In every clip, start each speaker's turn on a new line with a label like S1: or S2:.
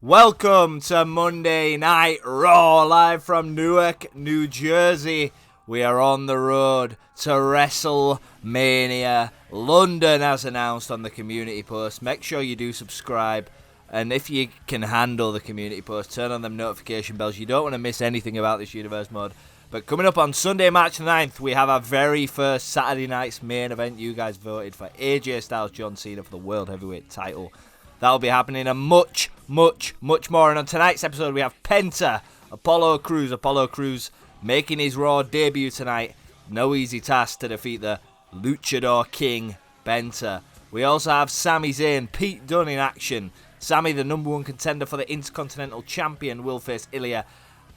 S1: Welcome to Monday Night Raw, live from Newark, New Jersey. We are on the road to WrestleMania London, as announced on the community post. Make sure you do subscribe, and if you can handle the community post, turn on them notification bells. You don't want to miss anything about this universe mode. But coming up on Sunday, March 9th, we have our very first Saturday night's main event. You guys voted for AJ Styles, John Cena for the World Heavyweight title. That'll be happening and much more. And on tonight's episode, we have Penta, Apollo Crews making his Raw debut tonight. No easy task to defeat the Luchador King, Penta. We also have Sami Zayn, Pete Dunne in action. Sami, the number one contender for the Intercontinental Champion, will face Ilja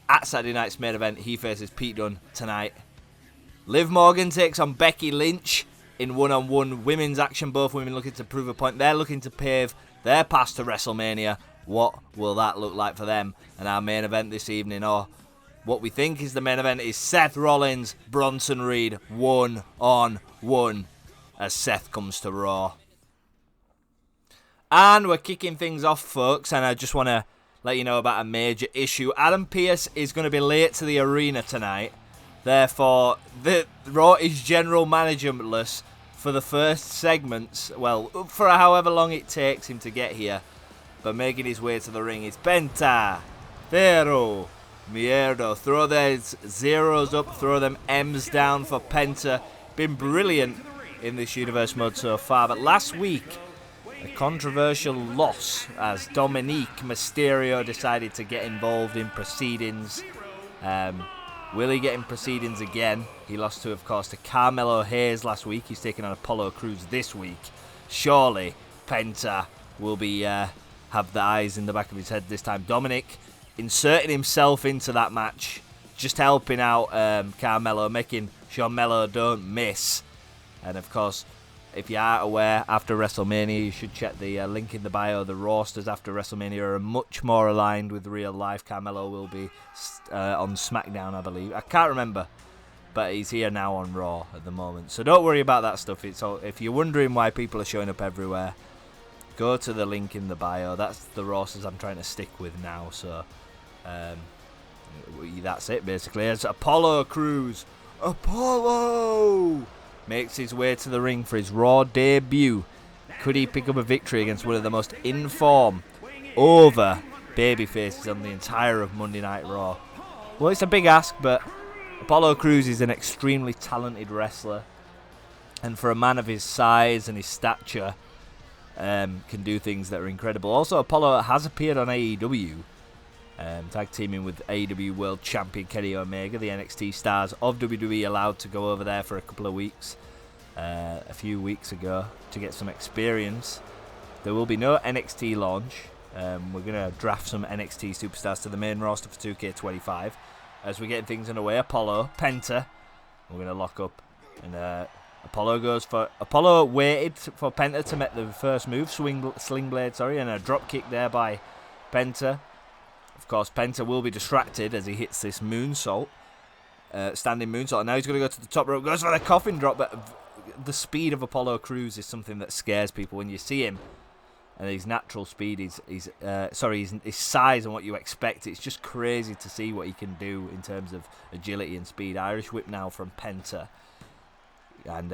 S1: at Saturday night's main event. He faces Pete Dunne tonight. Liv Morgan takes on Becky Lynch in one-on-one women's action. Both women looking to prove a point. They're looking to pave their path to WrestleMania. What will that look like for them? And our main event this evening, or what we think is the main event, is Seth Rollins, Bronson Reed, one-on-one, as Seth comes to Raw. And we're kicking things off, folks, and I just want to let you know about a major issue. Adam Pearce is going to be late to the arena tonight. Therefore, the Raw is general managerless for the first segments, well, for however long it takes him to get here. But making his way to the ring is Penta, Pero, Mierdo. Throw those zeros up, throw them M's down for Penta. Been brilliant in this universe mode so far. But last week, a controversial loss as Dominik Mysterio decided to get involved in proceedings. Will he get in proceedings again? He lost to, of course, to Carmelo Hayes last week. He's taking on Apollo Crews this week. Surely Penta will be have the eyes in the back of his head this time. Dominik inserting himself into that match, just helping out Carmelo, making sure Melo don't miss. And of course, if you are aware, after WrestleMania, you should check the link in the bio. The rosters after WrestleMania are much more aligned with real life. Carmelo will be on SmackDown, I believe. I can't remember, but he's here now on Raw at the moment. So don't worry about that stuff. It's all, if you're wondering why people are showing up everywhere, go to the link in the bio. That's the rosters I'm trying to stick with now. So that's it, basically. It's Apollo Crews. Apollo makes his way to the ring for his Raw debut. Could he pick up a victory against one of the most in-form, over babyfaces on the entire of Monday Night Raw? Well, it's a big ask, but Apollo Crews is an extremely talented wrestler. And for a man of his size and his stature, can do things that are incredible. Also, Apollo has appeared on AEW, tag teaming with AEW World Champion Kenny Omega. The NXT stars of WWE allowed to go over there for a couple of weeks, a few weeks ago, to get some experience. There will be no NXT launch. We're going to draft some NXT superstars to the main roster for 2K25 as we're getting things underway. Apollo, Penta, we're going to lock up, and Apollo waited for Penta to make the first move, sling blade, and a drop kick there by Penta. Of course, Penta will be distracted as he hits this moonsault, standing moonsault. And now he's going to go to the top rope, goes for the coffin drop, but the speed of Apollo Crews is something that scares people when you see him. And his natural speed, his size and what you expect, it's just crazy to see what he can do in terms of agility and speed. Irish whip now from Penta. And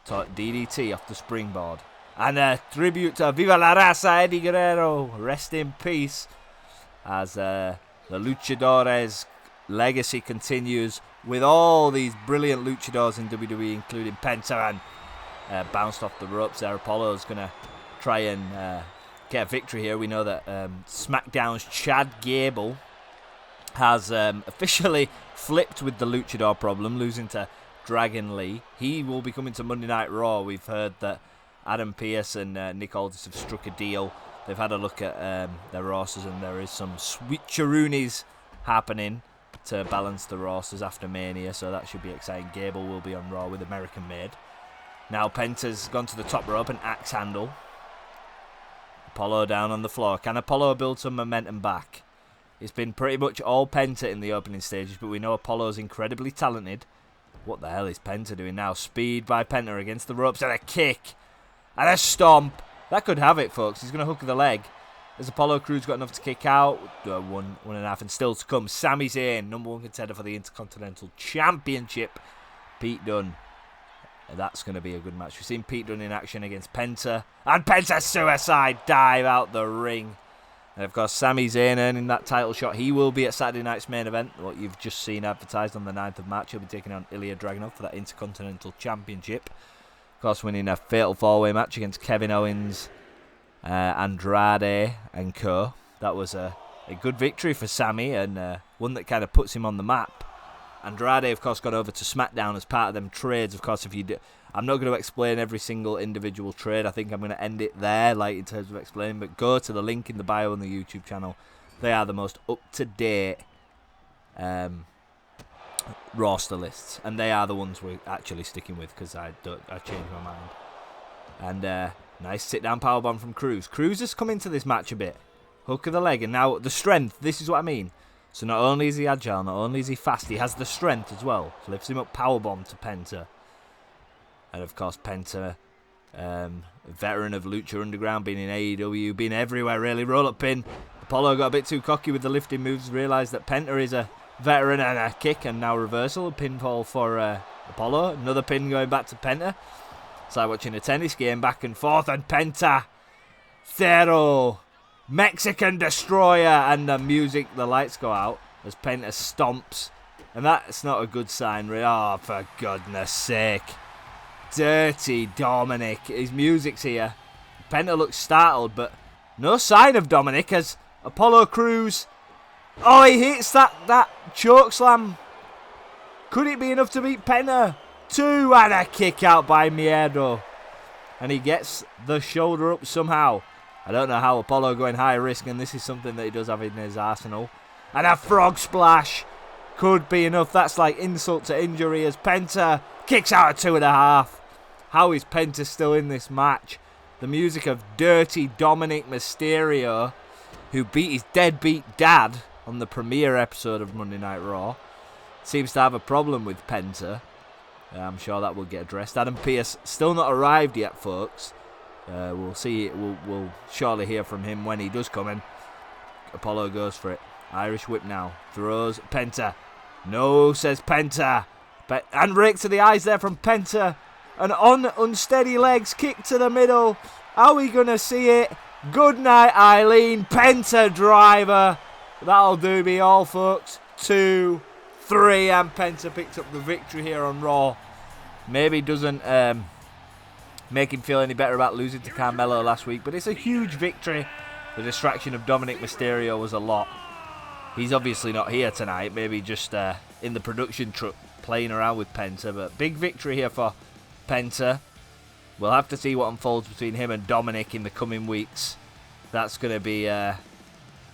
S1: DDT off the springboard. And a tribute to Viva la Raza, Eddie Guerrero. Rest in peace. As the Luchadores legacy continues with all these brilliant luchadors in WWE, including Penta, and bounced off the ropes there. Apollo's going to try and get a victory here. We know that SmackDown's Chad Gable has officially flipped with the luchador problem, losing to Dragon Lee. He will be coming to Monday Night Raw. We've heard that Adam Pearce and Nick Aldis have struck a deal. They've had a look at their rosters, and there is some switcheroonies happening to balance the rosters after Mania, so that should be exciting. Gable will be on Raw with American Made. Now Penta's gone to the top rope, an axe handle. Apollo down on the floor. Can Apollo build some momentum back? It's been pretty much all Penta in the opening stages, but we know Apollo's incredibly talented. What the hell is Penta doing now? Speed by Penta against the ropes, and a kick and a stomp. That could have it, folks. He's going to hook the leg. As Apollo Crews got enough to kick out. 1.5 and still to come. Sami Zayn, number 1 contender for the Intercontinental Championship. Pete Dunne. That's going to be a good match. We've seen Pete Dunne in action against Penta. And Penta suicide dive out the ring. And of course, Sami Zayn earning that title shot. He will be at Saturday night's main event. What you've just seen advertised on the 9th of March. He'll be taking on Ilja Dragunov for that Intercontinental Championship. Of course, winning a fatal 4-way match against Kevin Owens, Andrade and co. That was a good victory for Sami, and one that kind of puts him on the map. Andrade, of course, got over to SmackDown as part of them trades. Of course, I'm not going to explain every single individual trade. I think I'm going to end it there, like in terms of explaining. But go to the link in the bio on the YouTube channel. They are the most up-to-date roster lists, and they are the ones we're actually sticking with because I changed my mind. And nice sit-down powerbomb from Kroos. Kroos has come into this match a bit. Hook of the leg, and now the strength. This is what I mean. So not only is he agile, not only is he fast, he has the strength as well. So lifts him up, powerbomb to Penta. And of course Penta, veteran of Lucha Underground, been in AEW, been everywhere really. Roll-up pin. Apollo got a bit too cocky with the lifting moves, realised that Penta is a veteran, and a kick, and now reversal. A pinfall for Apollo. Another pin going back to Penta. It's like watching a tennis game, back and forth, and Penta. Zero. Mexican Destroyer, and the music, the lights go out as Penta stomps, and that's not a good sign. Oh, for goodness sake. Dirty Dominik. His music's here. Penta looks startled, but no sign of Dominik as Apollo Crews. Oh, he hits that choke slam. Could it be enough to beat Penta? 2, and a kick out by Miedo. And he gets the shoulder up somehow. I don't know how Apollo going high risk, and this is something that he does have in his arsenal. And a frog splash could be enough. That's like insult to injury as Penta kicks out at 2.5. How is Penta still in this match? The music of dirty Dominik Mysterio, who beat his deadbeat dad on the premiere episode of Monday Night Raw, seems to have a problem with Penta. I'm sure that will get addressed. Adam Pearce still not arrived yet, folks. We'll see. We'll surely hear from him when he does come in. Apollo goes for it. Irish whip now. Throws Penta. No, says Penta. And rake to the eyes there from Penta. And on unsteady legs, kick to the middle. Are we going to see it? Good night, Eileen. Penta driver. That'll do me all, folks. 2, 3, and Penta picked up the victory here on Raw. Maybe doesn't make him feel any better about losing to Carmelo last week, but it's a huge victory. The distraction of Dominik Mysterio was a lot. He's obviously not here tonight, maybe just in the production truck playing around with Penta, but big victory here for Penta. We'll have to see what unfolds between him and Dominik in the coming weeks. That's going to be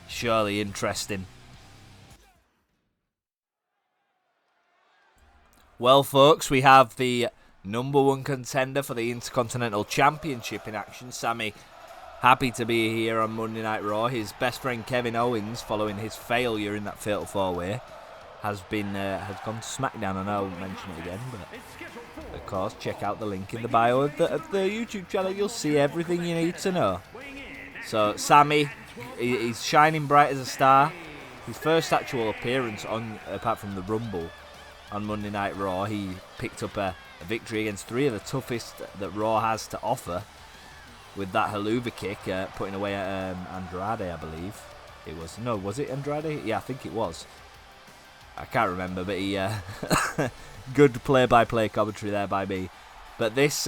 S1: surely interesting. Well, folks, we have the number 1 contender for the Intercontinental Championship in action. Sami, happy to be here on Monday Night Raw. His best friend Kevin Owens, following his failure in that fatal 4-way, has gone to SmackDown. I know I won't mention it again, but of course, check out the link in the bio of the YouTube channel. You'll see everything you need to know. So Sami, he's shining bright as a star. His first actual appearance apart from the Rumble on Monday Night Raw, he picked up a victory against 3 of the toughest that Raw has to offer with that haluva kick, putting away Andrade, I believe it was. No, was it Andrade? Yeah, I think it was. I can't remember, but he good play-by-play commentary there by me. But this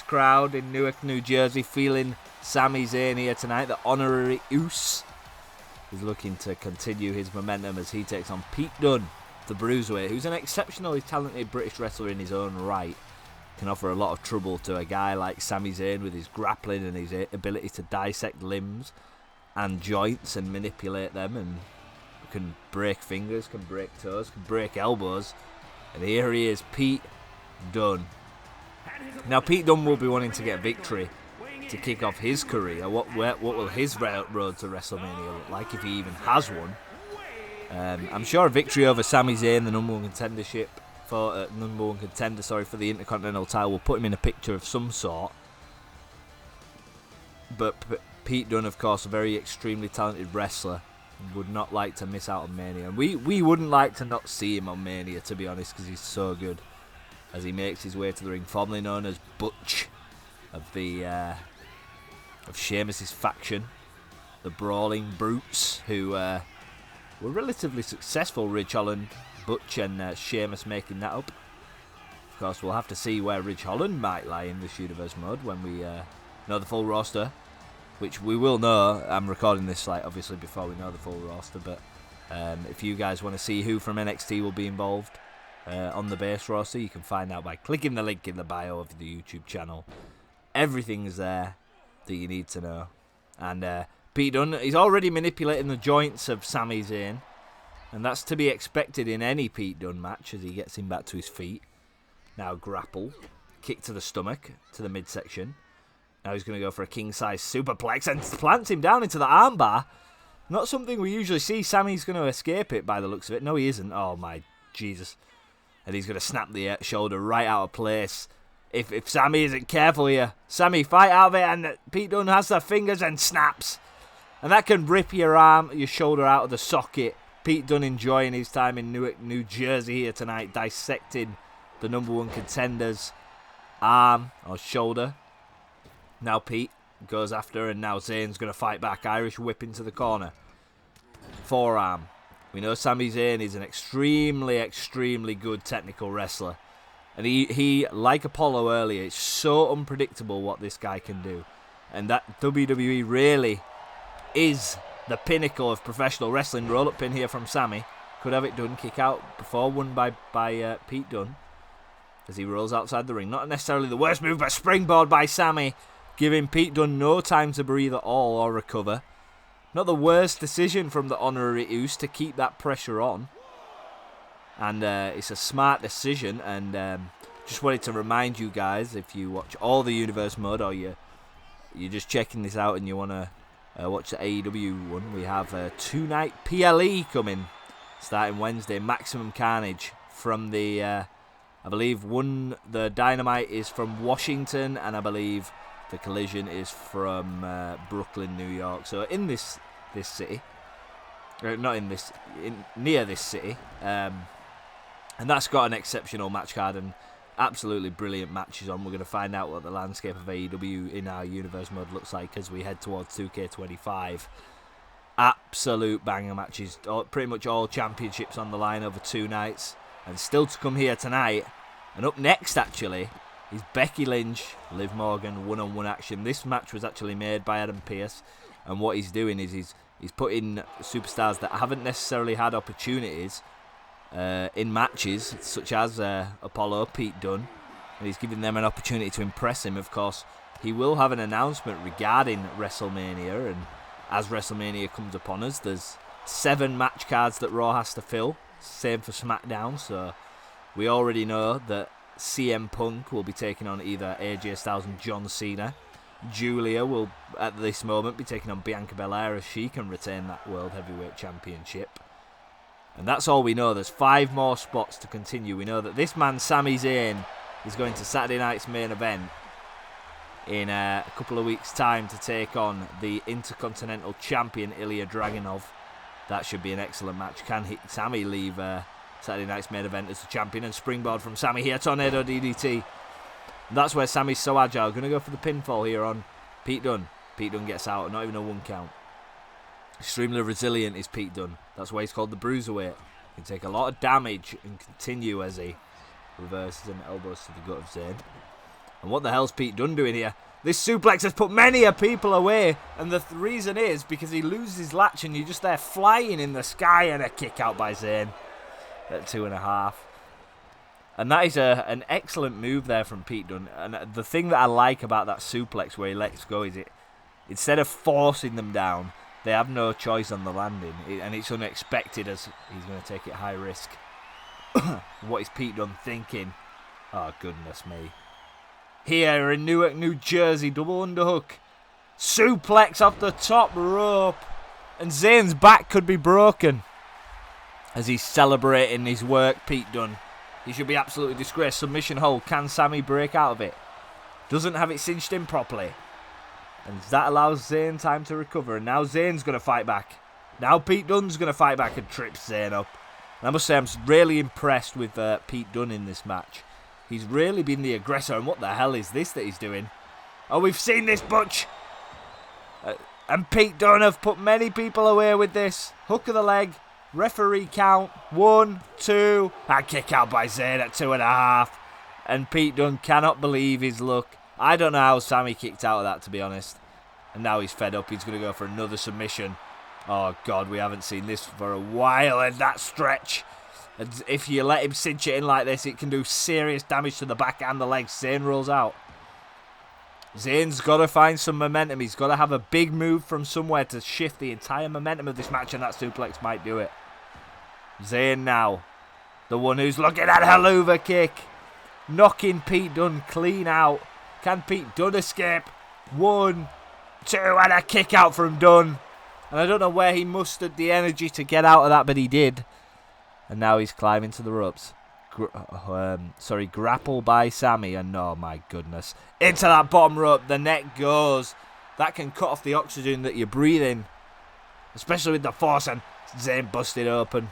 S1: crowd in Newark, New Jersey, feeling Sami Zayn here tonight. The honorary Uso is looking to continue his momentum as he takes on Pete Dunne, the Bruiserweight, who's an exceptionally talented British wrestler in his own right. Can offer a lot of trouble to a guy like Sami Zayn with his grappling and his ability to dissect limbs and joints and manipulate them, and can break fingers, can break toes, can break elbows. And here he is, Pete Dunne. Now Pete Dunne will be wanting to get a victory to kick off his career. What will his road to WrestleMania look like, if he even has one? I'm sure a victory over Sami Zayn, the number 1 contendership for number 1 contender, for the Intercontinental title, will put him in a picture of some sort. But Pete Dunne, of course, a very extremely talented wrestler, would not like to miss out on Mania. And we wouldn't like to not see him on Mania, to be honest, because he's so good. As he makes his way to the ring, formerly known as Butch of the of Sheamus's faction, the Brawling Brutes, who were relatively successful. Ridge Holland, Butch, and Sheamus making that up. Of course, we'll have to see where Ridge Holland might lie in this universe mode when we know the full roster, which we will know. I'm recording this obviously before we know the full roster, but if you guys want to see who from NXT will be involved on the base roster, you can find out by clicking the link in the bio of the YouTube channel. Everything's there that you need to know. And Pete Dunne, he's already manipulating the joints of Sami Zayn, and that's to be expected in any Pete Dunne match as he gets him back to his feet. Now grapple, kick to the stomach, to the midsection. Now he's going to go for a king-size superplex and plants him down into the armbar. Not something we usually see. Sami's going to escape it by the looks of it. No, he isn't. Oh, my Jesus. And he's going to snap the shoulder right out of place. If Sami isn't careful here, Sami, fight out of it, and Pete Dunne has the fingers and snaps. And that can rip your shoulder out of the socket. Pete Dunne enjoying his time in Newark, New Jersey here tonight, dissecting the #1 contender's arm or shoulder. Now Pete goes after, and now Zayn's going to fight back. Irish whip into the corner. Forearm. We know Sami Zayn is an extremely, extremely good technical wrestler. And he, like Apollo earlier, it's so unpredictable what this guy can do. And that WWE really is the pinnacle of professional wrestling. Roll-up pin here from Sami. Could have it done. Kick out before won by Pete Dunne. As he rolls outside the ring. Not necessarily the worst move, but springboard by Sami. Giving Pete Dunne no time to breathe at all or recover. Not the worst decision from the honorary Uso to keep that pressure on. And it's a smart decision. And just wanted to remind you guys, if you watch all the Universe mode or you're just checking this out and you want to watch the AEW one, we have a 2-night PLE coming starting Wednesday. Maximum Carnage from the, I believe, the Dynamite is from Washington, and I believe the Collision is from Brooklyn, New York. So in this city, near this city, and that's got an exceptional match card and absolutely brilliant matches on. We're going to find out what the landscape of AEW in our universe mode looks like as we head towards 2K25. Absolute banger matches, pretty much all championships on the line over 2 nights, and still to come here tonight. And up next, actually, is Becky Lynch, Liv Morgan, one-on-one action. This match was actually made by Adam Pearce, and what he's doing is he's putting superstars that haven't necessarily had opportunities in matches, such as Apollo, Pete Dunne, and he's giving them an opportunity to impress him. Of course, he will have an announcement regarding WrestleMania, and as WrestleMania comes upon us, there's 7 match cards that Raw has to fill, same for SmackDown, so we already know that CM Punk will be taking on either AJ Styles and John Cena. Julia will, at this moment, be taking on Bianca Belair as she can retain that World Heavyweight Championship. And that's all we know. There's 5 more spots to continue. We know that this man, Sami Zayn, is going to Saturday night's main event in a couple of weeks' time to take on the Intercontinental Champion, Ilja Dragunov. That should be an excellent match. Can Sami leave Saturday night's main event as the champion? And springboard from Sami here, Tornado DDT. And that's where Sami's so agile. Going to go for the pinfall here on Pete Dunne. Pete Dunne gets out, not even a 1 count. Extremely resilient is Pete Dunne. That's why he's called the Bruiserweight. He can take a lot of damage and continue as he reverses and elbows to the gut of Zayn. And what the hell's Pete Dunne doing here? This suplex has put many a people away, and the reason is because he loses his latch and you're just there flying in the sky, and a kick out by Zayn at 2.5. And that is an excellent move there from Pete Dunne. And the thing that I like about that suplex where he lets go is instead of forcing them down, they have no choice on the landing, and it's unexpected as he's going to take it high risk. What is Pete Dunne thinking? Oh, goodness me. Here in Newark, New Jersey, double underhook. Suplex off the top rope. And Zayn's back could be broken. As he's celebrating his work, Pete Dunne. He should be absolutely disgraced. Submission hold. Can Sami break out of it? Doesn't have it cinched in properly. And that allows Zayn time to recover. And now Zayn's going to fight back. Now Pete Dunne's going to fight back and trip Zayn up. And I must say, I'm really impressed with Pete Dunne in this match. He's really been the aggressor. And what the hell is this that he's doing? Oh, we've seen this, Butch. And Pete Dunne have put many people away with this. Hook of the leg. Referee count. 1, 2. And kick out by Zayn at 2.5. And Pete Dunne cannot believe his luck. I don't know how Sami kicked out of that, to be honest. And now he's fed up. He's going to go for another submission. Oh, God, we haven't seen this for a while. And that stretch. And if you let him cinch it in like this, it can do serious damage to the back and the legs. Zayn rolls out. Zayn's got to find some momentum. He's got to have a big move from somewhere to shift the entire momentum of this match. And that suplex might do it. Zayn now. The one who's looking at Helluva Kick. Knocking Pete Dunne clean out. Can Pete Dunne escape? 1, 2, and a kick out from Dunne. And I don't know where he mustered the energy to get out of that, but he did. And now he's climbing to the ropes. Grapple by Sami. And oh my goodness. Into that bottom rope. The neck goes. That can cut off the oxygen that you're breathing. Especially with the force. And Zayn busted open.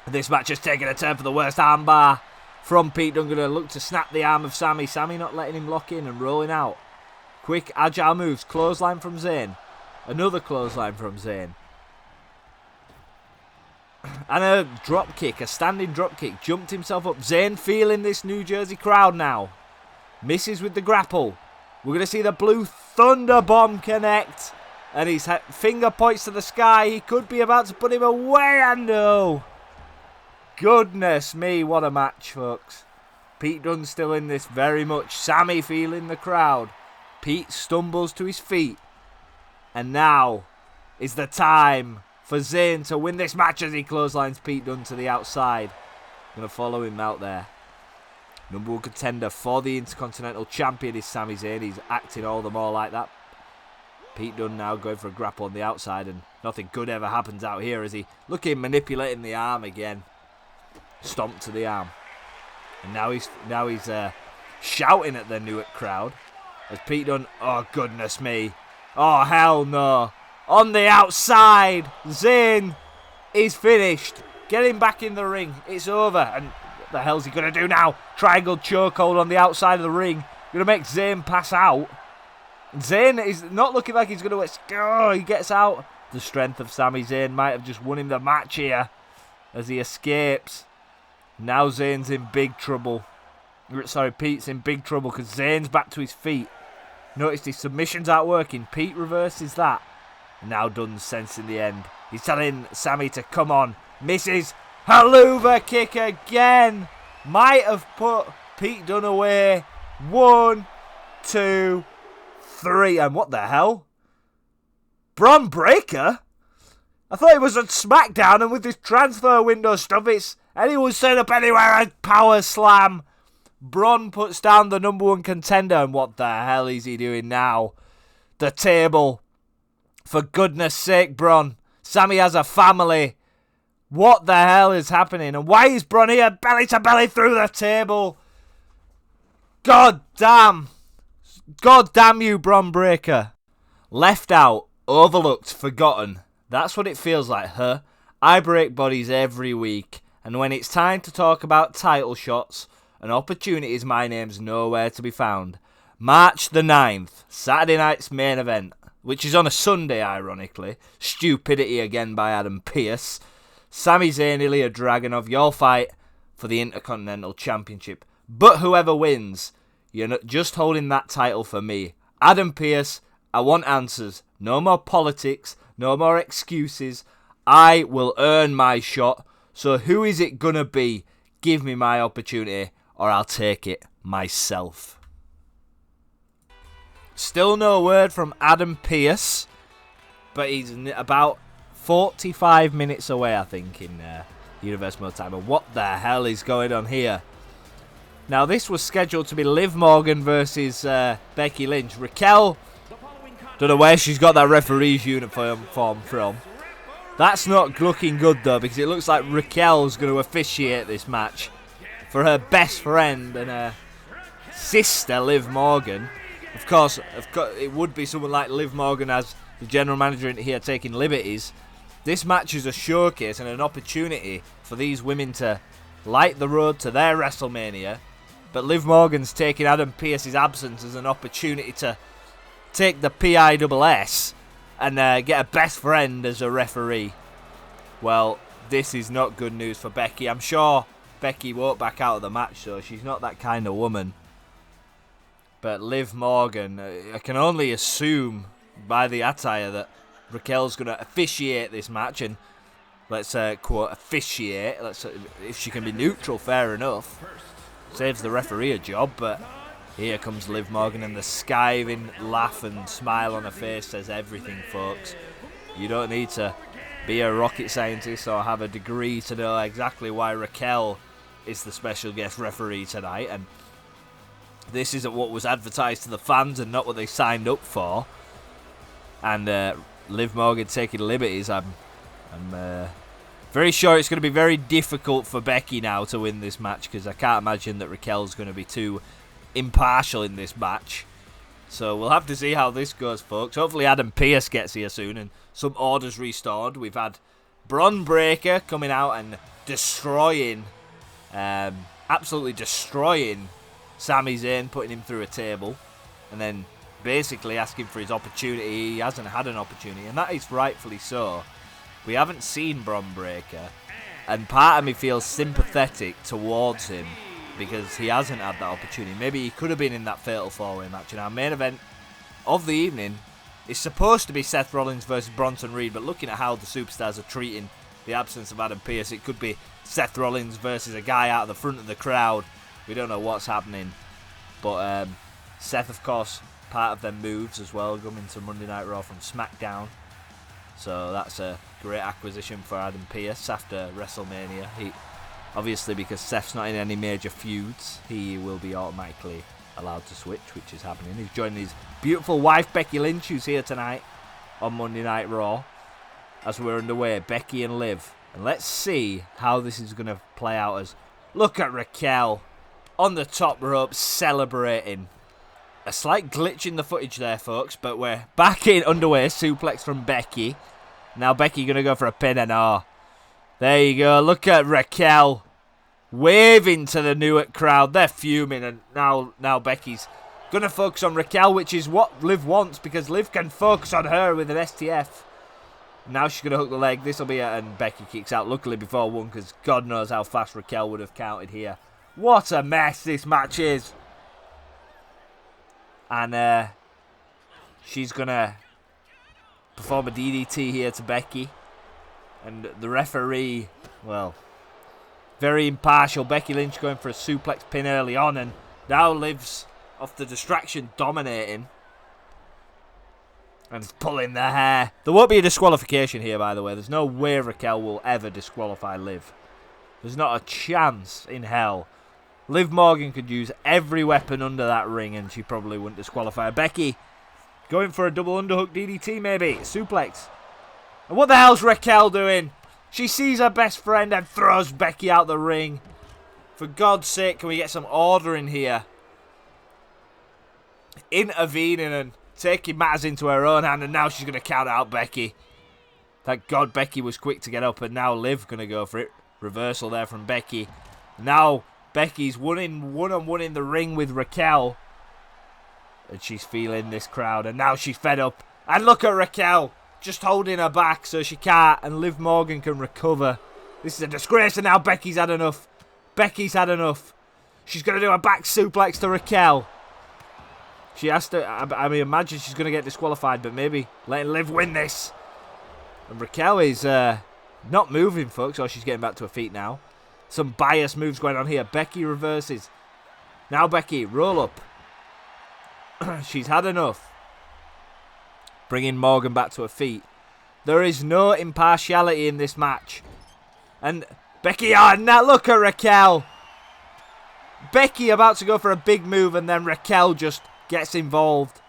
S1: This match has taken a turn for the worst. Armbar from Pete Dunne. Going to look to snap the arm of Sami. Sami not letting him lock in and rolling out. Quick, agile moves. Clothesline from Zayn. Another clothesline from Zayn. And a drop kick. A standing drop kick. Jumped himself up. Zayn feeling this New Jersey crowd now. Misses with the grapple. We're going to see the Blue Thunder Bomb connect. And his finger points to the sky. He could be about to put him away. And no. Goodness me, what a match, folks. Pete Dunne still in this very much. Sami feeling the crowd. Pete stumbles to his feet. And now is the time for Zayn to win this match as he clotheslines Pete Dunne to the outside. Going to follow him out there. Number 1 contender for the Intercontinental Champion is Sami Zayn. He's acting all the more like that. Pete Dunne now going for a grapple on the outside. And nothing good ever happens out here as he looking manipulating the arm again. Stomp to the arm. And now he's shouting at the Newark crowd. As Pete Dunne, oh goodness me. Oh hell no. On the outside. Zayn is finished. Get him back in the ring. It's over. And what the hell's he going to do now? Triangle chokehold on the outside of the ring. Going to make Zayn pass out. Zayn is not looking like he's going to... Oh, he gets out. The strength of Sami Zayn might have just won him the match here. As he escapes. Now Zayn's in big trouble. Sorry, Pete's in big trouble because Zayn's back to his feet. Noticed his submissions aren't working. Pete reverses that. Now Dunne's sensing the end. He's telling Sami to come on. Misses. Helluva Kick again. Might have put Pete Dunne away. 1, 2, 3. And what the hell? Bron Breakker? I thought it was on SmackDown, and with this transfer window stuff, it's anyone set up anywhere a power slam. Bron puts down the number 1 contender, and what the hell is he doing now? The table. For goodness sake, Bron. Sami has a family. What the hell is happening? And why is Bron here? Belly to belly through the table. God damn. God damn you, Bron Breakker. Left out, overlooked, forgotten. That's what it feels like, huh? I break bodies every week. And when it's time to talk about title shots and opportunities, my name's nowhere to be found. March the 9th, Saturday night's main event, which is on a Sunday, ironically. Stupidity again by Adam Pearce. Sami Zayn, Ilja Dragunov, your fight for the Intercontinental Championship. But whoever wins, you're not just holding that title for me. Adam Pearce, I want answers. No more politics, no more excuses. I will earn my shot. So who is it gonna be? Give me my opportunity, or I'll take it myself. Still no word from Adam Pearce, but he's about 45 minutes away, I think, in Universal Mode Time. And what the hell is going on here? Now, this was scheduled to be Liv Morgan versus Becky Lynch. Raquel, don't know where she's got that referee's uniform from. That's not looking good, though, because it looks like Raquel's going to officiate this match for her best friend and her sister, Liv Morgan. Of course, it would be someone like Liv Morgan as the general manager in here taking liberties. This match is a showcase and an opportunity for these women to light the road to their WrestleMania. But Liv Morgan's taking Adam Pearce's absence as an opportunity to take the PISS and get a best friend as a referee. Well, this is not good news for Becky. I'm sure Becky won't back out of the match, so she's not that kind of woman. But Liv Morgan, I can only assume by the attire that Raquel's going to officiate this match, and let's quote officiate. If she can be neutral, fair enough. Saves the referee a job, but here comes Liv Morgan, and the skiving laugh and smile on her face says everything, folks. You don't need to be a rocket scientist or have a degree to know exactly why Raquel is the special guest referee tonight, and this isn't what was advertised to the fans and not what they signed up for. And Liv Morgan taking liberties. I'm very sure it's going to be very difficult for Becky now to win this match, because I can't imagine that Raquel's going to be too impartial in this match. So we'll have to see how this goes, folks. Hopefully Adam Pearce gets here soon and some order's restored. We've had Bron Breakker coming out and destroying, absolutely destroying Sami Zayn, putting him through a table, and then basically asking for his opportunity. He hasn't had an opportunity, and that is rightfully so. We haven't seen Bron Breakker, and part of me feels sympathetic towards him because he hasn't had that opportunity. Maybe he could have been in that fatal four-way match. And our main event of the evening is supposed to be Seth Rollins versus Bronson Reed, but looking at how the superstars are treating the absence of Adam Pearce, it could be Seth Rollins versus a guy out of the front of the crowd. We don't know what's happening, but Seth, of course, part of their moves as well, coming to Monday Night Raw from SmackDown. So that's a great acquisition for Adam Pearce after WrestleMania. Obviously, because Seth's not in any major feuds, he will be automatically allowed to switch, which is happening. He's joining his beautiful wife, Becky Lynch, who's here tonight on Monday Night Raw. As we're underway, Becky and Liv. And let's see how this is going to play out. As look at Raquel on the top rope celebrating. A slight glitch in the footage there, folks, but we're back in underway. Suplex from Becky. Now Becky going to go for a pin, and there you go. Look at Raquel waving to the Newark crowd. They're fuming, and now Becky's going to focus on Raquel, which is what Liv wants, because Liv can focus on her with an STF. Now she's going to hook the leg. This will be it, and Becky kicks out, luckily before one, because God knows how fast Raquel would have counted here. What a mess this match is. And she's going to perform a DDT here to Becky. And the referee, well, very impartial. Becky Lynch going for a suplex pin early on, and now Liv's off the distraction, dominating. And pulling their hair. There won't be a disqualification here, by the way. There's no way Raquel will ever disqualify Liv. There's not a chance in hell. Liv Morgan could use every weapon under that ring and she probably wouldn't disqualify her. Becky going for a double underhook DDT maybe. Suplex. And what the hell's Raquel doing? She sees her best friend and throws Becky out the ring. For God's sake, can we get some order in here? Intervening and taking matters into her own hand, and now she's going to count out Becky. Thank God Becky was quick to get up, and now Liv going to go for it. Reversal there from Becky. Now Becky's one-on-one in the ring with Raquel. And she's feeling this crowd, and now she's fed up. And look at Raquel, just holding her back so she can't, and Liv Morgan can recover. This is a disgrace, and now Becky's had enough. Becky's had enough. She's going to do a back suplex to Raquel. She has to, I mean, imagine she's going to get disqualified, but maybe letting Liv win this. And Raquel is not moving, folks. Oh, she's getting back to her feet now. Some bias moves going on here. Becky reverses. Now Becky, roll up. She's had enough. Bringing Morgan back to her feet. There is no impartiality in this match. And Becky, now look at Raquel. Becky about to go for a big move, and then Raquel just gets involved.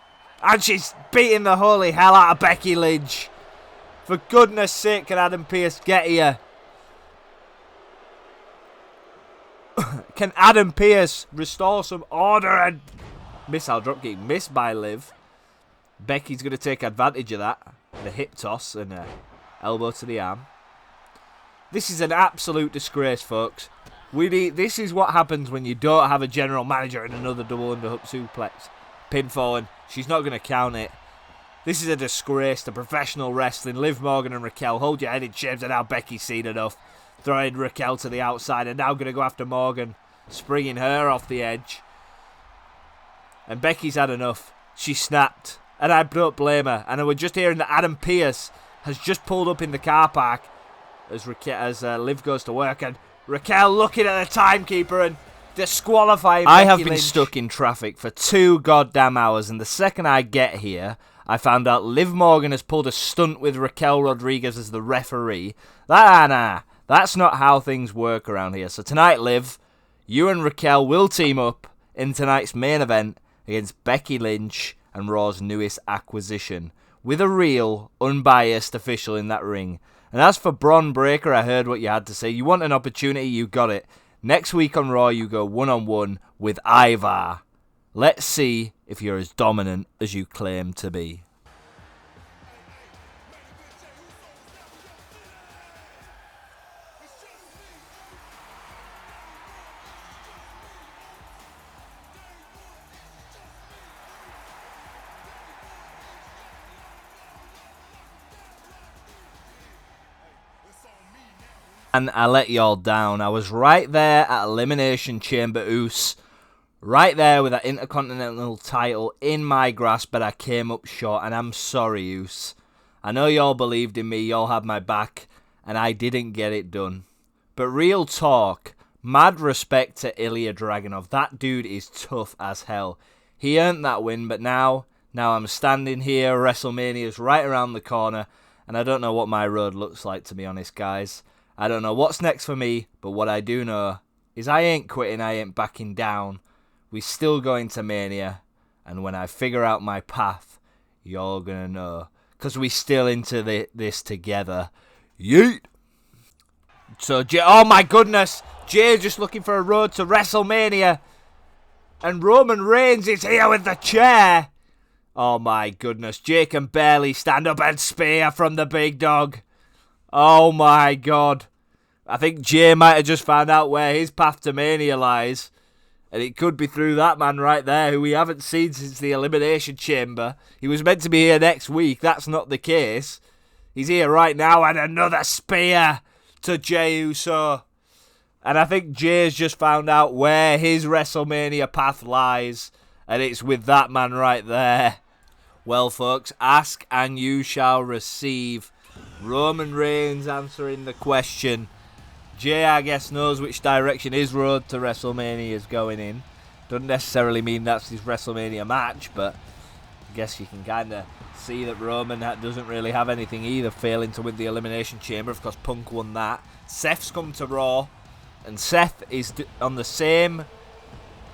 S1: And she's beating the holy hell out of Becky Lynch. For goodness sake, can Adam Pearce get here? Can Adam Pearce restore some order? And missile dropkick missed by Liv. Becky's going to take advantage of that. The hip toss and a elbow to the arm. This is an absolute disgrace, folks. This is what happens when you don't have a general manager and another double underhook suplex. Pinfall, and she's not going to count it. This is a disgrace to professional wrestling. Liv Morgan and Raquel, hold your head in shame, and now Becky's seen enough. Throwing Raquel to the outside and now going to go after Morgan. Springing her off the edge. And Becky's had enough. She snapped. And I don't blame her. And we're just hearing that Adam Pearce has just pulled up in the car park as Liv goes to work. And Raquel looking at the timekeeper and disqualifying Becky
S2: I have been
S1: Lynch.
S2: stuck in traffic for 2 goddamn hours, and the second I get here, I found out Liv Morgan has pulled a stunt with Raquel Rodriguez as the referee. That's not how things work around here. So tonight, Liv, you and Raquel will team up in tonight's main event against Becky Lynch and Raw's newest acquisition, with a real, unbiased official in that ring. And as for Bron Breakker, I heard what you had to say. You want an opportunity, you got it. Next week on Raw, you go one-on-one with Ivar. Let's see if you're as dominant as you claim to be. And I let y'all down. I was right there at Elimination Chamber Oos. Right there with that Intercontinental title in my grasp, but I came up short, and I'm sorry, Oos. I know y'all believed in me, y'all had my back, and I didn't get it done. But real talk, mad respect to Ilja Dragunov. That dude is tough as hell. He earned that win, but now I'm standing here, WrestleMania's right around the corner, and I don't know what my road looks like, to be honest, guys. I don't know what's next for me, but what I do know is I ain't quitting, I ain't backing down. We still going to Mania, and when I figure out my path, you're gonna know. Because we still into this together. Yeet! So, oh my goodness! Jey just looking for a road to WrestleMania. And Roman Reigns is here with the chair. Oh my goodness, Jey can barely stand up, and spear from the big dog. Oh my god. I think Jey might have just found out where his path to Mania lies. And it could be through that man right there, who we haven't seen since the Elimination Chamber. He was meant to be here next week. That's not the case. He's here right now, and another spear to Jey Uso. And I think Jey's just found out where his WrestleMania path lies. And it's with that man right there. Well, folks, ask and you shall receive. Roman Reigns answering the question. Jey, I guess, knows which direction his road to WrestleMania is going in. Doesn't necessarily mean that's his WrestleMania match, but I guess you can kind of see that Roman doesn't really have anything either, failing to win the Elimination Chamber. Of course, Punk won that. Seth's come to Raw, and Seth is on the same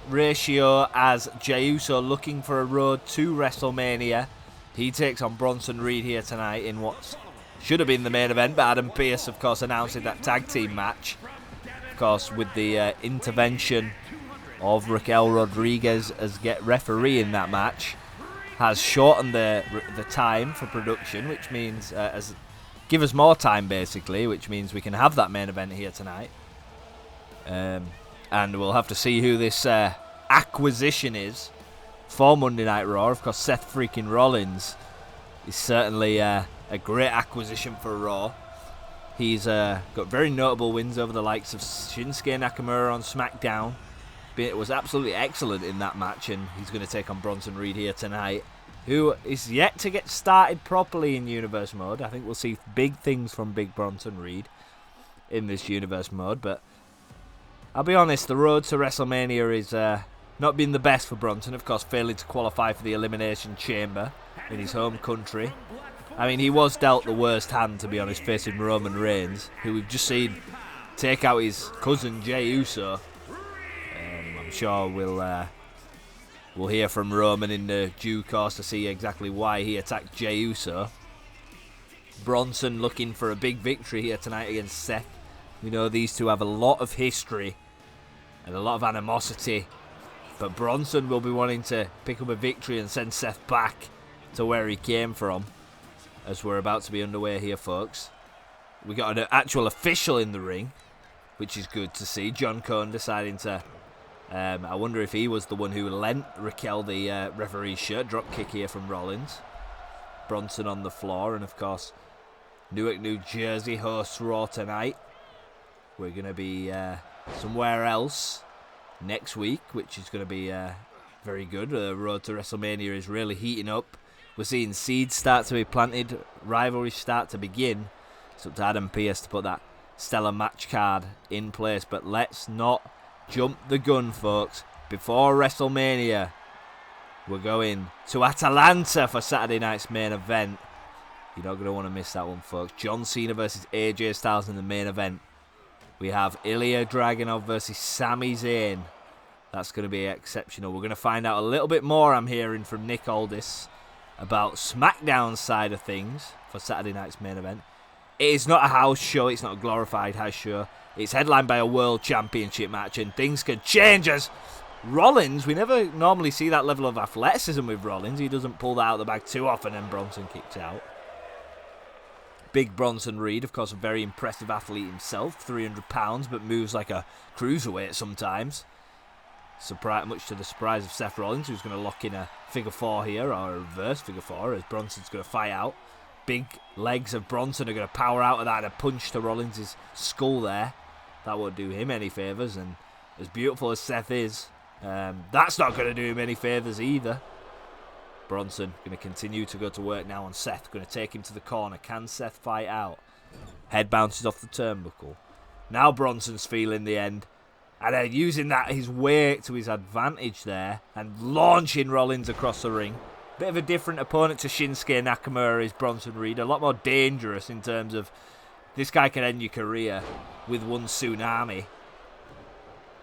S2: ratio as Jey Uso, looking for a road to WrestleMania. He takes on Bronson Reed here tonight in what's should have been the main event, but Adam Pearce, of course, announcing that tag team match. Of course, with the intervention of Raquel Rodriguez as referee in that match, has shortened the time for production, which means give us more time, basically, which means we can have that main event here tonight. And we'll have to see who this acquisition is for Monday Night Raw. Of course, Seth freaking Rollins is certainly a great acquisition for Raw. He's got very notable wins over the likes of Shinsuke Nakamura on SmackDown. It was absolutely excellent in that match, and he's going to take on Bronson Reed here tonight, who is yet to get started properly in Universe Mode. I think we'll see big things from Big Bronson Reed in this Universe Mode, but I'll be honest, the road to WrestleMania is not been the best for Bronson, of course, failing to qualify for the Elimination Chamber in his home country. I mean, he was dealt the worst hand, to be honest, facing Roman Reigns, who we've just seen take out his cousin Jey Uso. I'm sure we'll hear from Roman in the due course to see exactly why he attacked Jey Uso. Bronson looking for a big victory here tonight against Seth. We know these two have a lot of history and a lot of animosity
S1: But Bronson will be wanting to pick up a victory and send Seth back to where he came from, as we're about to be underway here, folks. We got an actual official in the ring, which is good to see. John Cone deciding to... I wonder if he was the one who lent Raquel the referee's shirt. Drop kick here from Rollins. Bronson on the floor, and of course, Newark, New Jersey hosts Raw tonight. We're going to be somewhere else next week, which is going to be very good. The road to WrestleMania is really heating up. We're seeing seeds start to be planted, rivalries start to begin. It's up to Adam Pearce to put that stellar match card in place. But let's not jump the gun, folks. Before WrestleMania, we're going to Atlanta for Saturday night's main event. You're not going to want to miss that one, folks. John Cena versus AJ Styles in the main event. We have Ilja Dragunov versus Sami Zayn. That's going to be exceptional. We're going to find out a little bit more, I'm hearing, from Nick Aldis about SmackDown's side of things for Saturday night's main event. It is not a house show. It's not a glorified house show. It's headlined by a World Championship match, and things can change as Rollins, we never normally see that level of athleticism with Rollins. He doesn't pull that out of the bag too often, and Bronson kicks out. Big Bronson Reed, of course, a very impressive athlete himself, 300 pounds, but moves like a cruiserweight sometimes. Much to the surprise of Seth Rollins, who's going to lock in a figure four here, or a reverse figure four, as Bronson's going to fight out. Big legs of Bronson are going to power out of that and a punch to Rollins' skull there. That won't do him any favours, and as beautiful as Seth is, that's not going to do him any favours either. Bronson going to continue to go to work now on Seth. Going to take him to the corner. Can Seth fight out? Head bounces off the turnbuckle. Now Bronson's feeling the end. And using that his weight to his advantage there. And launching Rollins across the ring. Bit of a different opponent to Shinsuke Nakamura is Bronson Reed. A lot more dangerous in terms of this guy can end your career with one tsunami.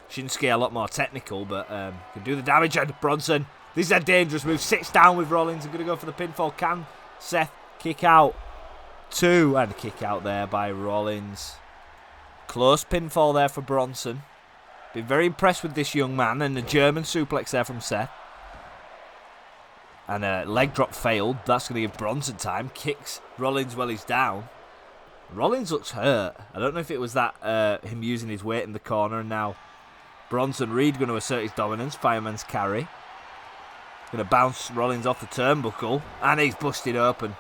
S1: Shinsuke a lot more technical, but can do the damage. And Bronson, this is a dangerous move. Sits down with Rollins. Going to go for the pinfall. Can Seth kick out? Two. And kick out there by Rollins. Close pinfall there for Bronson. Been very impressed with this young man. And the German suplex there from Seth. And a leg drop failed. That's going to give Bronson time. Kicks Rollins while he's down. Rollins looks hurt. I don't know if it was that him using his weight in the corner. And now Bronson Reed going to assert his dominance. Fireman's carry. Going to bounce Rollins off the turnbuckle. And he's busted open.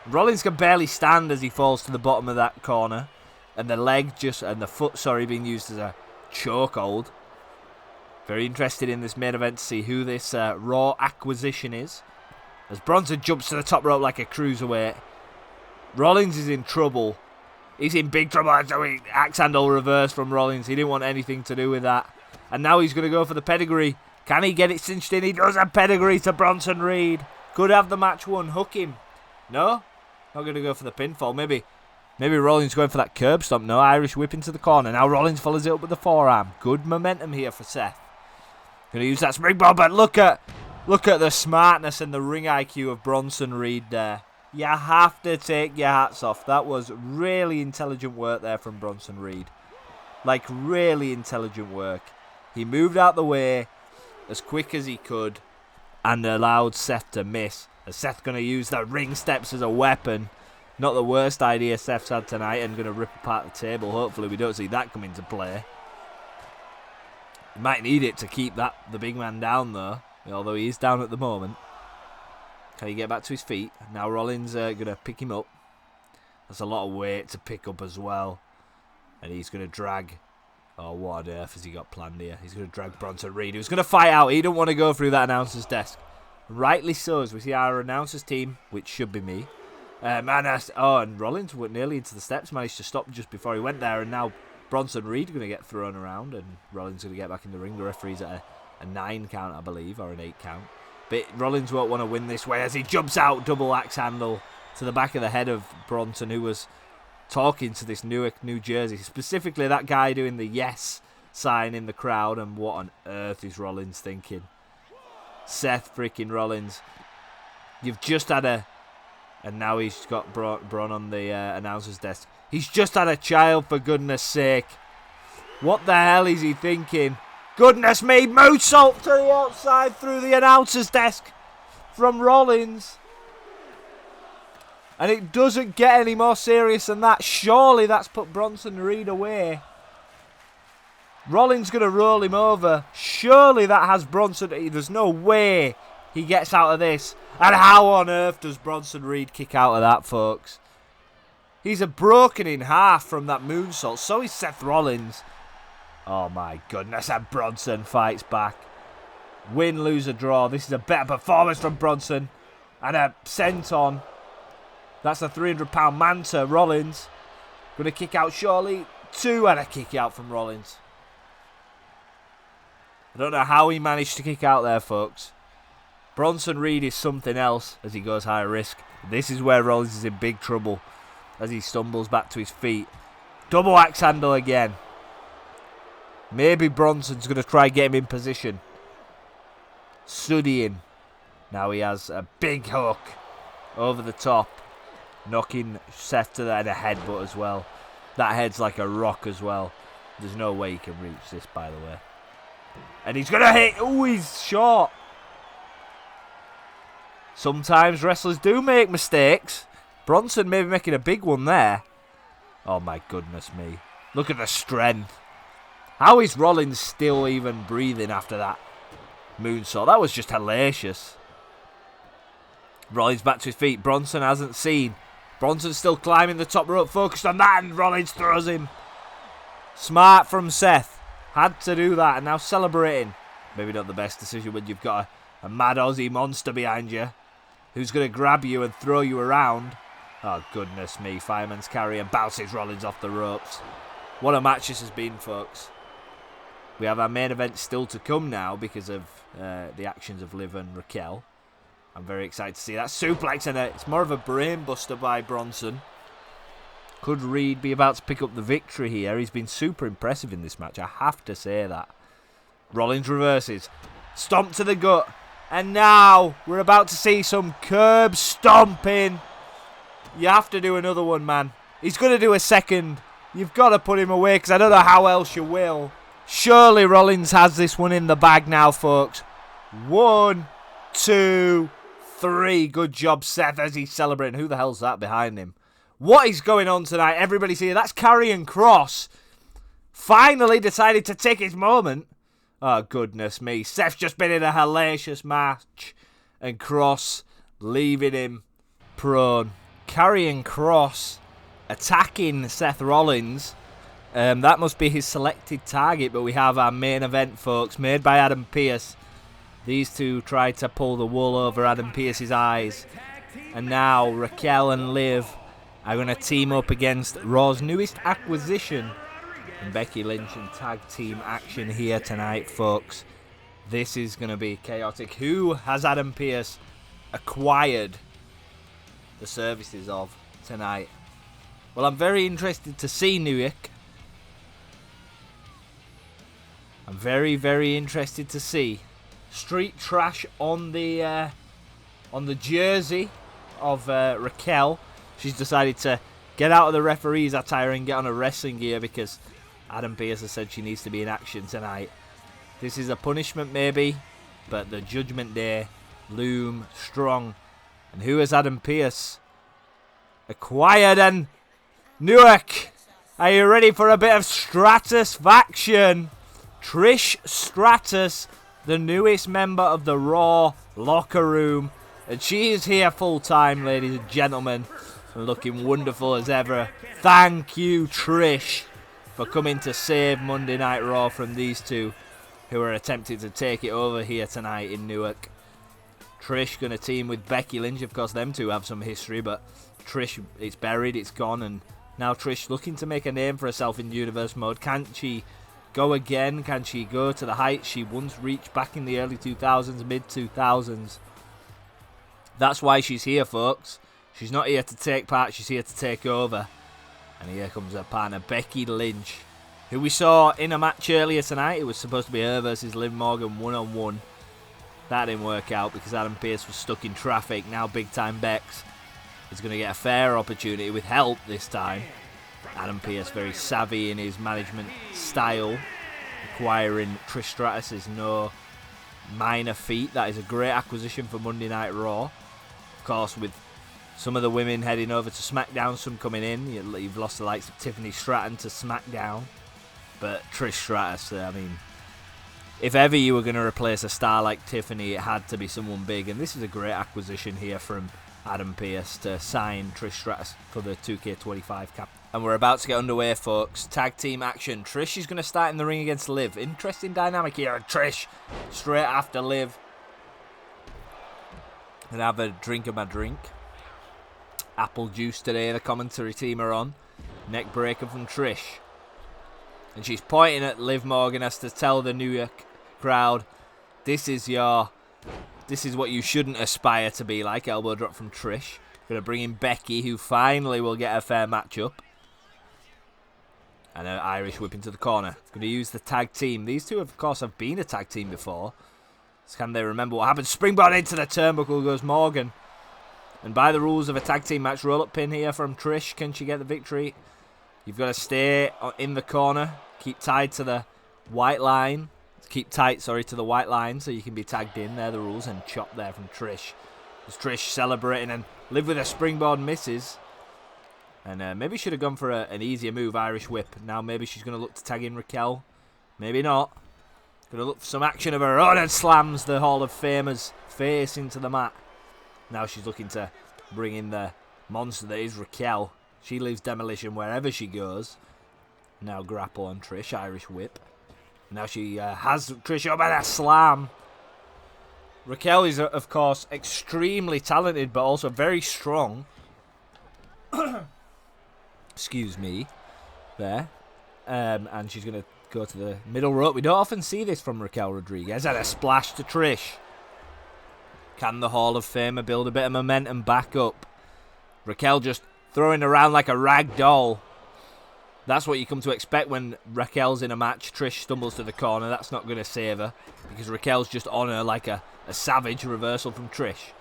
S1: Rollins can barely stand as he falls to the bottom of that corner. And the foot being used as a chokehold. Very interested in this main event to see who this Raw acquisition is. As Bronson jumps to the top rope like a cruiserweight. Rollins is in trouble. He's in big trouble. Axe handle reverse from Rollins. He didn't want anything to do with that. And now he's going to go for the pedigree. Can he get it cinched in? He does a pedigree to Bronson Reed. Could have the match won. Hook him. No? Not going to go for the pinfall. Maybe Rollins going for that curb stomp. No, Irish whip into the corner. Now Rollins follows it up with the forearm. Good momentum here for Seth. Going to use that springboard, but look at the smartness and the ring IQ of Bronson Reed there. You have to take your hats off. That was really intelligent work there from Bronson Reed. Like, really intelligent work. He moved out the way as quick as he could and allowed Seth to miss. As Seth going to use the ring steps as a weapon. Not the worst idea Seth's had tonight, and going to rip apart the table. Hopefully we don't see that come into play. He might need it to keep the big man down though, although he is down at the moment. Can he get back to his feet? Now Rollins going to pick him up. That's a lot of weight to pick up as well. And he's going to drag... Oh, what on earth has he got planned here? He's going to drag Bronson Reed, who's going to fight out. He don't want to go through that announcer's desk. Rightly so, as we see our announcer's team, which should be me. And Rollins went nearly into the steps, managed to stop just before he went there, and now Bronson Reed going to get thrown around, and Rollins going to get back in the ring. The referee's at a 9 count, I believe, or an 8 count. But Rollins won't want to win this way as he jumps out, double axe handle to the back of the head of Bronson, who was talking to this Newark, New Jersey, specifically that guy doing the yes sign in the crowd. And what on earth is Rollins thinking? Seth freaking Rollins, you've just had a... And now he's got Bron on the announcer's desk. He's just had a child, for goodness sake. What the hell is he thinking? Goodness me, moonsault to the outside through the announcer's desk from Rollins. And it doesn't get any more serious than that. Surely that's put Bronson Reed away. Rollins going to roll him over. Surely that has Bronson. There's no way he gets out of this. And how on earth does Bronson Reed kick out of that, folks? He's broken in half from that moonsault. So is Seth Rollins. Oh my goodness, and Bronson fights back. Win, lose, or draw. This is a better performance from Bronson. And a senton. That's a 300-pound Manta. Rollins going to kick out surely. 2 and a kick out from Rollins. I don't know how he managed to kick out there, folks. Bronson Reed is something else as he goes high risk. This is where Rollins is in big trouble as he stumbles back to his feet. Double axe handle again. Maybe Bronson's going to try get him in position. Studying. Now he has a big hook over the top. Knocking Seth to the head, a headbutt as well. That head's like a rock as well. There's no way he can reach this, by the way. And he's going to hit. Oh, he's short. Sometimes wrestlers do make mistakes. Bronson may be making a big one there. Oh, my goodness me. Look at the strength. How is Rollins still even breathing after that moonsault? That was just hellacious. Rollins back to his feet. Bronson hasn't seen. Bronson's still climbing the top rope, focused on that, and Rollins throws him. Smart from Seth. Had to do that, and now celebrating. Maybe not the best decision when you've got a mad Aussie monster behind you who's going to grab you and throw you around. Oh, goodness me. Fireman's carry and bounces Rollins off the ropes. What a match this has been, folks. We have our main event still to come now because of the actions of Liv and Raquel. I'm very excited to see that suplex, and it's more of a brain buster by Bronson. Could Reed be about to pick up the victory here? He's been super impressive in this match, I have to say that. Rollins reverses. Stomp to the gut. And now we're about to see some curb stomping. You have to do another one, man. He's going to do a second. You've got to put him away because I don't know how else you will. Surely Rollins has this one in the bag now, folks. 1, 2, 3. Good job, Seth, as he's celebrating. Who the hell's that behind him? What is going on tonight? Everybody's here. That's Karrion Kross. Finally decided to take his moment. Oh, goodness me. Seth's just been in a hellacious match. And Kross leaving him prone. Karrion Kross attacking Seth Rollins. That must be his selected target, but we have our main event, folks, made by Adam Pearce. These two tried to pull the wool over Adam Pearce's eyes. And now Raquel and Liv are going to team up against Raw's newest acquisition. And Becky Lynch in tag team action here tonight, folks. This is going to be chaotic. Who has Adam Pearce acquired the services of tonight? Well, I'm very interested to see Newark. I'm very, very interested to see Street Trash on the jersey of Raquel. She's decided to get out of the referee's attire and get on a wrestling gear because Adam Pearce has said she needs to be in action tonight. This is a punishment maybe, but the Judgment Day loom strong. And who has Adam Pearce acquired? And Newark, are you ready for a bit of Stratusfaction? Trish Stratus, the newest member of the Raw locker room. And she is here full time, ladies and gentlemen. And looking wonderful as ever. Thank you, Trish, for coming to save Monday Night Raw from these two who are attempting to take it over here tonight in Newark. Trish going to team with Becky Lynch. Of course, them two have some history, but Trish, it's buried, it's gone. And now Trish looking to make a name for herself in Universe mode. Can she go again? Can she go to the heights she once reached back in the early 2000s, mid-2000s? That's why she's here, folks. She's not here to take part, she's here to take over. And here comes her partner, Becky Lynch, who we saw in a match earlier tonight. It was supposed to be her versus Liv Morgan one-on-one. That didn't work out because Adam Pearce was stuck in traffic. Now Big Time Bex is going to get a fair opportunity with help this time. Adam Pearce very savvy in his management style.
S2: Acquiring Trish Stratus is no minor feat. That is a great acquisition for Monday Night Raw. Of course, with some of the women heading over to SmackDown, some coming in. You've lost the likes of Tiffany Stratton to SmackDown. But Trish Stratus, I mean, if ever you were going to replace a star like Tiffany, it had to be someone big. And this is a great acquisition here from Adam Pearce to sign Trish Stratus for the 2K25 cap. And we're about to get underway, folks. Tag team action. Trish is going to start in the ring against Liv. Interesting dynamic here. And Trish straight after Liv. And have a drink of my drink. Apple juice today, the commentary team are on. Neck breaker from Trish. And she's pointing at Liv Morgan as to tell the Newark crowd, this is what you shouldn't aspire to be like. Elbow drop from Trish. Going to bring in Becky, who finally will get a fair matchup. And an Irish whip into the corner. Going to use the tag team. These two, of course, have been a tag team before. So can they remember what happened? Springboard into the turnbuckle goes Morgan. And by the rules of a tag team match, roll-up pin here from Trish. Can she get the victory? You've got to stay in the corner. Keep tied to the white line. Keep tight, sorry, to the white line so you can be tagged in. They're the rules. And chop there from Trish. There's Trish celebrating and Liv with a springboard misses. And maybe should have gone for an easier move, Irish whip. Now maybe she's going to look to tag in Raquel. Maybe not. Going to look for some action of her own and slams the Hall of Famers face into the mat. Now she's looking to bring in the monster that is Raquel. She leaves demolition wherever she goes. Now grapple on Trish, Irish whip. Now she has Trish up and a slam. Raquel is, of course, extremely talented, but also very strong. Excuse me. There. And she's going to go to the middle rope. We don't often see this from Raquel Rodriguez. And a splash to Trish. Can the Hall of Famer build a bit of momentum back up? Raquel just throwing around like a rag doll. That's what you come to expect when Raquel's in a match. Trish stumbles to the corner. That's not going to save her because Raquel's just on her like a savage. Reversal from Trish.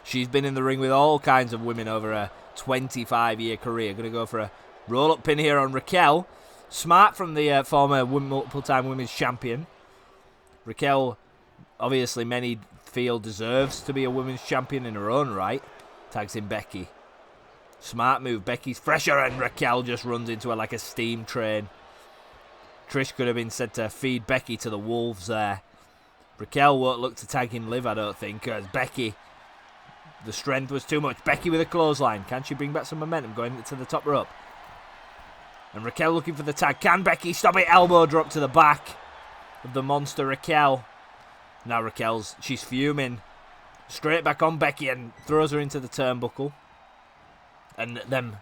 S2: She's been in the ring with all kinds of women over a 25-year career. Going to go for a roll-up pin here on Raquel. Smart from the former multiple-time women's champion. Raquel, obviously many feel deserves to be a women's champion in her own right. Tags in Becky. Smart move. Becky's fresher and Raquel just runs into her like a steam train. Trish could have been said to feed Becky to the wolves there. Raquel won't look to tag in Liv, I don't think, because Becky, the strength was too much. Becky with a clothesline. Can she bring back some momentum going to the top rope? And Raquel looking for the tag. Can Becky stop it? Elbow drop to the back of the monster Raquel. Now she's fuming. Straight back on Becky and throws her into the turnbuckle. And then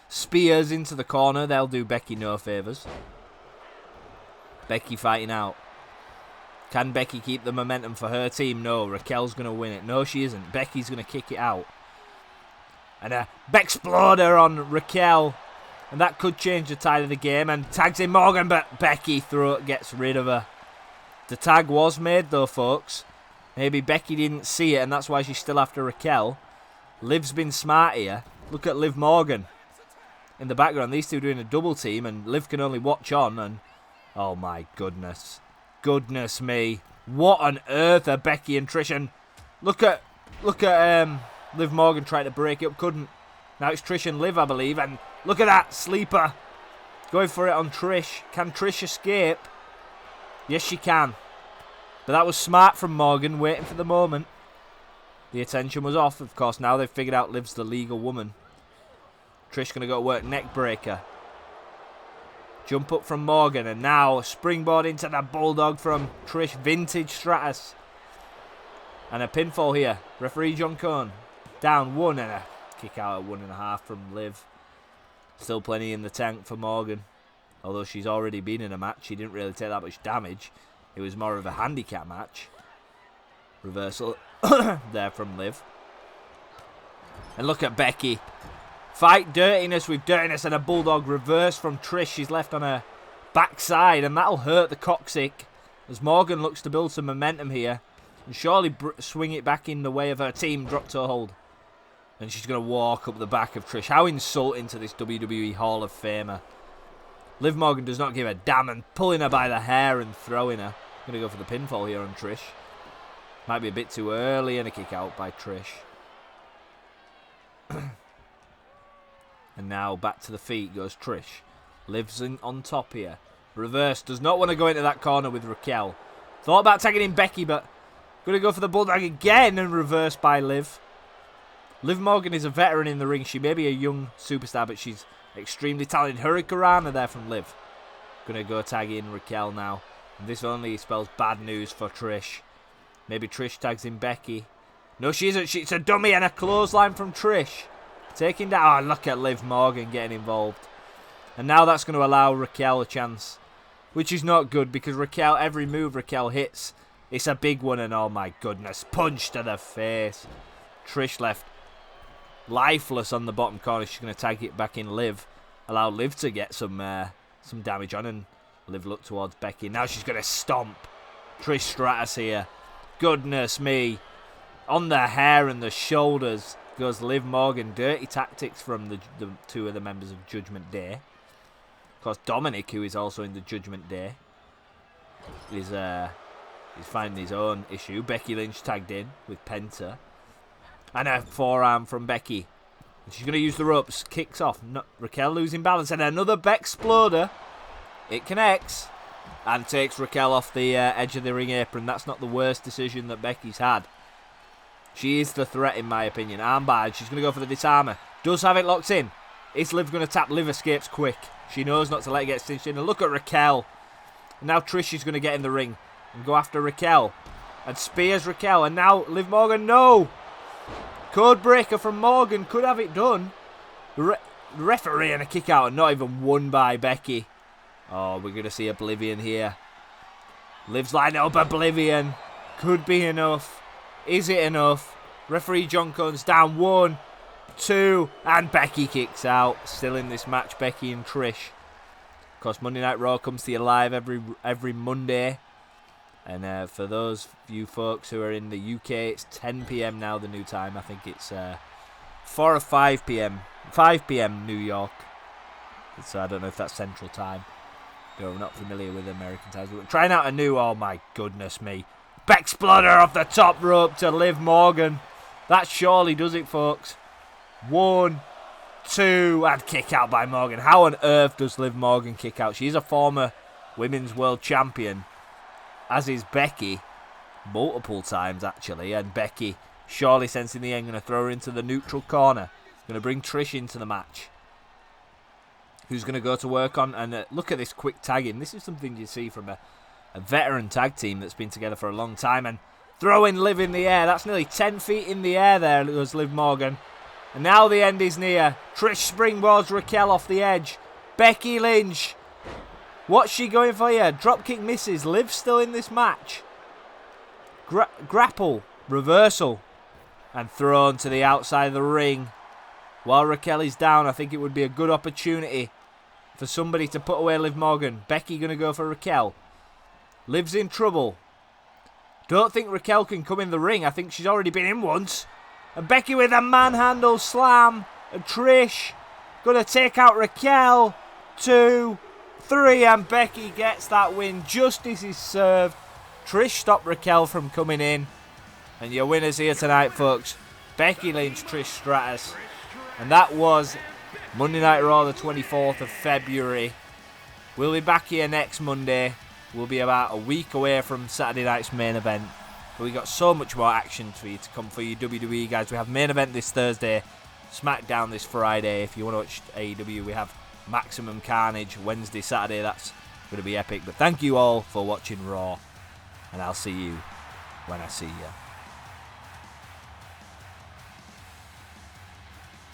S2: spears into the corner. They'll do Becky no favours. Becky fighting out. Can Becky keep the momentum for her team? No. Raquel's going to win it. No, she isn't. Becky's going to kick it out. And a Bexploder on Raquel. And that could change the tide of the game. And tags in Morgan, but Becky gets rid of her. The tag was made though, folks. Maybe Becky didn't see it and that's why she's still after Raquel. Liv's been smart here. Look at Liv Morgan in the background. These two doing a double team and Liv can only watch on. And oh my goodness. Goodness me. What on earth are Becky and Trish? And look at Liv Morgan trying to break it up. Couldn't. Now it's Trish and Liv, I believe. And look at that sleeper. Going for it on Trish. Can Trish escape? Yes, she can. But that was smart from Morgan, waiting for the moment. The attention was off, of course. Now they've figured out Liv's the legal woman. Trish going to go to work. Neck breaker. Jump up from Morgan. And now springboard into the bulldog from Trish. Vintage Stratus. And a pinfall here. Referee John Cohn. Down one and a kick out at 1.5 from Liv. Still plenty in the tank for Morgan. Although she's already been in a match, she didn't really take that much damage. It was more of a handicap match. Reversal there from Liv. And look at Becky. Fight dirtiness with dirtiness and a bulldog reverse from Trish. She's left on her backside and that'll hurt the coccyx as Morgan looks to build some momentum here. And surely swing it back in the way of her team. Drop toe hold. And she's going to walk up the back of Trish. How insulting to this WWE Hall of Famer. Liv Morgan does not give a damn and pulling her by the hair and throwing her. Going to go for the pinfall here on Trish. Might be a bit too early and a kick out by Trish. And now back to the feet goes Trish. Liv's on top here. Reverse. Does not want to go into that corner with Raquel. Thought about tagging in Becky, but going to go for the bulldog again and reverse by Liv. Liv Morgan is a veteran in the ring. She may be a young superstar, but she's extremely talented. Hurricanrana there from Liv. Going to go tag in Raquel now. And this only spells bad news for Trish. Maybe Trish tags in Becky. No, she isn't. It's a dummy and a clothesline from Trish. Taking down. Oh, look at Liv Morgan getting involved. And now that's going to allow Raquel a chance. Which is not good because Raquel, every move Raquel hits, it's a big one. And oh my goodness, punch to the face. Trish left lifeless on the bottom corner. She's going to tag it back in Liv. Allow Liv to get some damage on. And Liv look towards Becky. Now she's going to stomp. Trish Stratus here. Goodness me. On the hair and the shoulders goes Liv Morgan. Dirty tactics from the two of the members of Judgment Day. Of course, Dominik, who is also in the Judgment Day, is finding his own issue. Becky Lynch tagged in with Penta. And a forearm from Becky. She's going to use the ropes. Kicks off. Raquel losing balance. And another Bexploder. It connects. And takes Raquel off the edge of the ring apron. That's not the worst decision that Becky's had. She is the threat in my opinion. Armbar. She's going to go for the disarmer. Does have it locked in. Is Liv going to tap? Liv escapes quick. She knows not to let it get cinched in. And look at Raquel. And now Trish is going to get in the ring. And go after Raquel. And spears Raquel. And now Liv Morgan. No. Code breaker from Morgan. Could have it done. Referee and a kick out. And not even won by Becky. Oh, we're going to see Oblivion here. Liv's lining up Oblivion. Could be enough. Is it enough? Referee John Cone's down. 1, 2, and Becky kicks out. Still in this match, Becky and Trish. Of course, Monday Night Raw comes to you live every Monday. And for those of you folks who are in the UK, it's 10 PM now, the new time. I think it's 4 or 5 PM. 5 PM New York. So I don't know if that's Central Time. I'm not familiar with American times. We're trying out a new, oh my goodness me. Bexploder off the top rope to Liv Morgan. That surely does it, folks. 1, 2, and kick out by Morgan. How on earth does Liv Morgan kick out? She's a former Women's World Champion, as is Becky. Multiple times, actually. And Becky, surely sensing the end, going to throw her into the neutral corner. Going to bring Trish into the match. Who's going to go to work on, and look at this quick tagging. This is something you see from a veteran tag team that's been together for a long time. And throwing Liv in the air. That's nearly 10 feet in the air there goes Liv Morgan. And now the end is near. Trish springboards Raquel off the edge. Becky Lynch. What's she going for here? Dropkick misses. Liv's still in this match. Grapple. Reversal. And thrown to the outside of the ring. While Raquel is down, I think it would be a good opportunity for somebody to put away Liv Morgan. Becky going to go for Raquel. Liv's in trouble. Don't think Raquel can come in the ring. I think she's already been in once. And Becky with a manhandle slam. And Trish going to take out Raquel. 2, 3, and Becky gets that win. Justice is served. Trish stopped Raquel from coming in. And your winners here tonight, folks. Becky Lynch, Trish Stratus. And that was Monday Night Raw, the 24th of February. We'll be back here next Monday. We'll be about a week away from Saturday night's main event. But we got so much more action for you to come for you WWE guys. We have main event this Thursday, SmackDown this Friday. If you want to watch AEW, we have Maximum Carnage Wednesday, Saturday. That's going to be epic. But thank you all for watching Raw. And I'll see you when I see you.